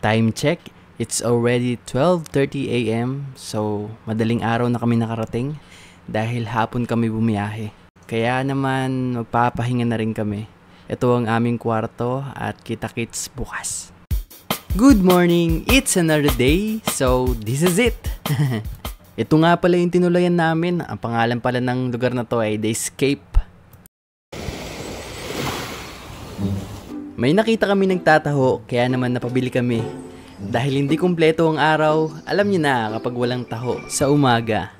Time check, it's already 12:30 AM. So, madaling araw na kami nakarating dahil hapon kami bumiyahe. Kaya naman magpapahinga na rin kami. Ito ang aming kwarto at kita-kits bukas. Good morning! It's another day. So, this is it. Ito nga pala yung tinulayan namin. Ang pangalan pala ng lugar na to ay The Escape. May nakita kami nagtataho, kaya naman napabili kami. Dahil hindi kumpleto ang araw, alam niyo na kapag walang taho sa umaga.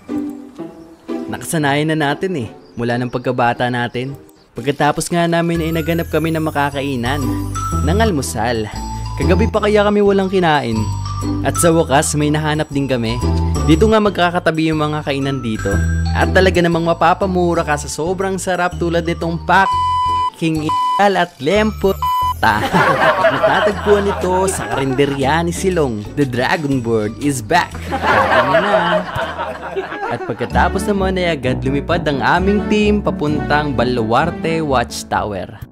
Nakasanayan na natin mula ng pagkabata natin. Pagkatapos nga namin ay naganap kami ng makakainan, ng almusal. Kagabi pa kaya kami walang kinain. At sa wakas may nahanap din kami. Dito nga magkakatabi yung mga kainan dito. At talaga namang mapapamura ka sa sobrang sarap tulad nitong King at lempo. Natatagpuan ito sa karinderya ni Silong. The Dragon Board is back. Kaya na. At pagkatapos naman ay agad lumipad ang aming team papuntang Baluarte Watchtower.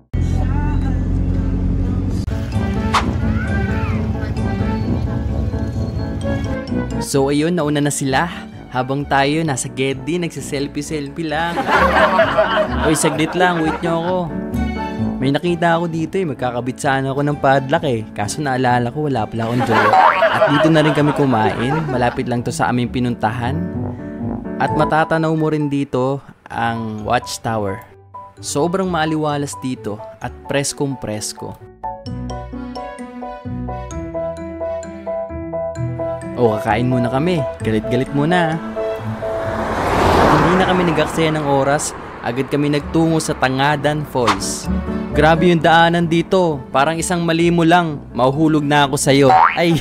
So ayun, nauna na sila. Habang tayo nasa Geddy, nagsiselfie-selfie lang. Oy, saglit lang, wait nyo ako. May nakita ako dito magkakabit sana ako ng padlock Kaso naalala ko wala pala akong jowa. At dito na rin kami kumain, malapit lang to sa aming pinuntahan. At matatanaw mo rin dito ang Watchtower. Sobrang maaliwalas dito at preskong presko. Kakain muna kami. Galit-galit muna. Hindi na kami nag-aksaya ng oras, agad kami nagtungo sa Tangadan Falls. Grabe yung daanan dito. Parang isang mali mo lang, mahuhulog na ako sa'yo. Ay,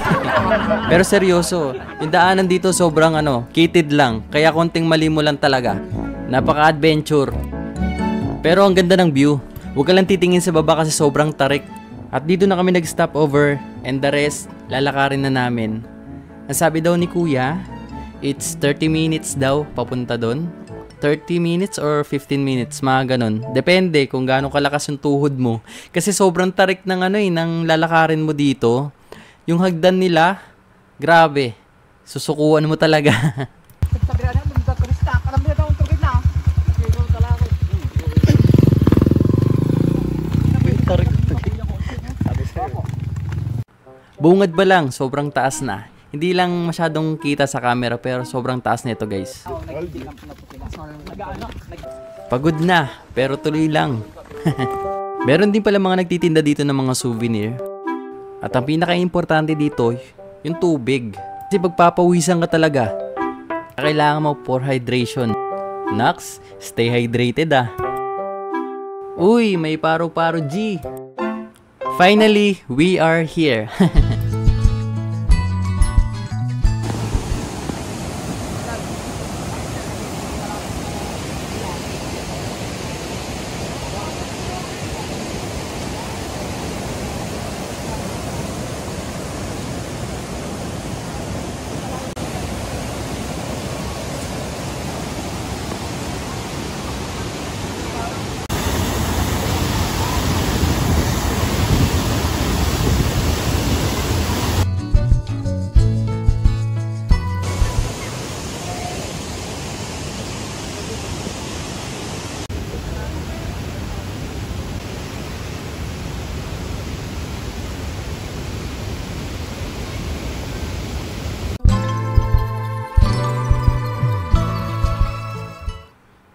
pero seryoso, yung daanan dito sobrang kitid lang. Kaya konting mali mo lang talaga. Napaka-adventure. Pero ang ganda ng view. Huwag ka lang titingin sa baba kasi sobrang tarik. At dito na kami nag-stop over and the rest, lalakarin na namin. Ang sabi daw ni Kuya, it's 30 minutes daw papunta doon. 30 minutes or 15 minutes, mga ganun. Depende kung gaano kalakas yung tuhod mo. Kasi sobrang tarik ng ng lalakarin mo dito. Yung hagdan nila, grabe. Susukuan mo talaga. Bungad ba lang, sobrang taas na. Hindi lang masyadong kita sa camera pero sobrang taas nito, guys. Pagod na, pero tuloy lang. Meron din pala mga nagtitinda dito ng mga souvenir. At ang pinaka-importante dito, yung tubig. Kasi pagpapawisan ka talaga, kailangan mo for hydration. Nax, stay hydrated Uy, may paro-paro G. Finally, we are here.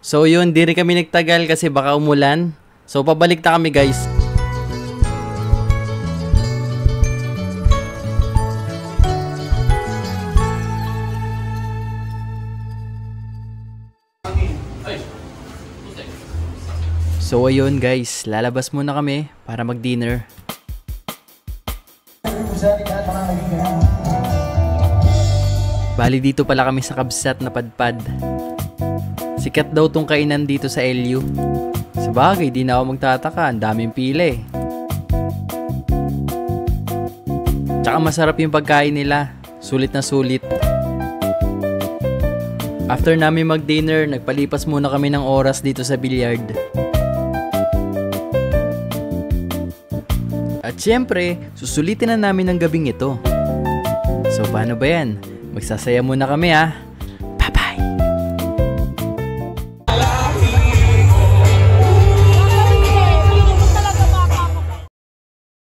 So yun, di rin kami nagtagal kasi baka umulan. So pabalik na kami, guys. So ayun, guys, lalabas muna kami para mag-dinner. Bali dito pala kami sa Kabsat na Padpad. Sikat daw tong kainan dito sa LU. Sabagay, di na ako magtataka. Ang daming pila Tsaka masarap yung pagkain nila. Sulit na sulit. After namin mag-dinner, nagpalipas muna kami ng oras dito sa billiard. At At syempre, susulitin na namin ang gabing ito. So paano ba yan? Magsasaya muna kami ha.